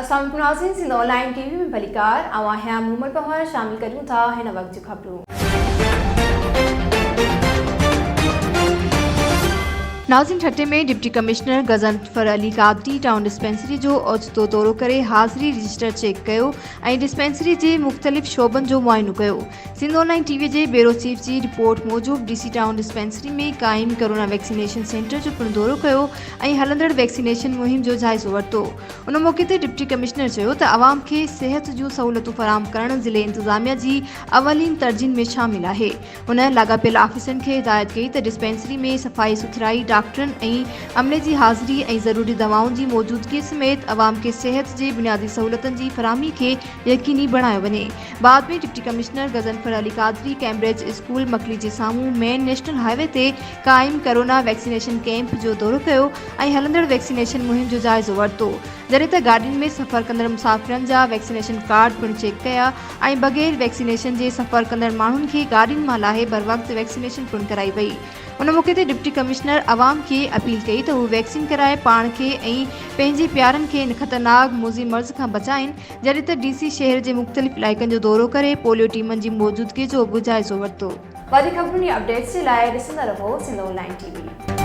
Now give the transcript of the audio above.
अस्सलाम नाज़रीन, Sindh online TV में भलीकार आवां मोहम्मद पवार शामिल करूं था हिन वक्त जी खबरूं। नाज़रीन, ठट्टे में deputy commissioner Ghazanfar Ali Qadri town dispensary जो ओचितो दौरो करे हाज़िरी रजिस्टर चेक कयो ऐं डिस्पेंसरी जे मुख़्तलिफ़ शोबन जो मुआइनो कयो। सिंध ऑनलाइन टीवी जे ब्यूरो चीफ जी रिपोर्ट मूजिब डीसी टाउन डिस्पेंसरी में क़ाइम कोरोना वैक्सीनेशन सेंटर जो पिणु दौरो कयो ऐं हलंदड़ वैक्सीनेशन मुहिम जो जाइज़ो वरितो। उन मौक़े ते डिप्टी कमिश्नर चयो त आवाम खे सिहत जूं सहूलियतूं फ़राहम करण ज़िले इंतज़ामिया जी अवलीन तरजीन में शामिल आहे। उन लाॻापियल आफ़ीसरनि खे हिदायत कई त डिस्पेंसरी में सफ़ाई सुथराई, डॉक्टरनि ऐं अमले जी हाज़िरी ऐं ज़रूरी दवाउनि जी मौजूदगी समेत अवाम खे सिहत जे बुनियादी सहूलियतुनि जी फ़राहमी खे यकीनी बणायो वञे। बाद में deputy commissioner Ghazanfar Ali Qadri Cambridge school Makli जे साम्हूं मेन नेशनल हाईवे ते क़ाइम कोरोना वैक्सीनेशन कैंप जो दौरो कयो ऐं हलंदड़ वैक्सीनेशन मुहिम जो जाइज़ो वरितो, जॾहिं त गाॾियुनि में सफ़र कंदड़ मुसाफ़िरनि जा वैक्सीनेशन कार्ड पिणु चेक कया ऐं बग़ैर वैक्सीनेशन जे सफ़र कंदड़ माण्हुनि खे गाॾियुनि मां लाहे बर वक़्त वैक्सीनेशन पिणु कराई वई। उन मौक़े ते डिप्टी कमिश्नर अवाम खे अपील कई त हू वैक्सीन कराए पाण खे ऐं पंहिंजे प्यारनि खे इन ख़तरनाक मुज़ी मर्ज़ खां बचाइनि, जॾहिं त डीसी शहर जे मुख़्तलिफ़ इलाइक़नि जो दौरो करे पोलियो टीमनि जी मौजूदगी जो बि जाइज़ो वरितो। वधीक ख़बरुनि या अपडेट्स जे लाइ ॾिसंदा रहो सिंध ऑनलाइन टीवी।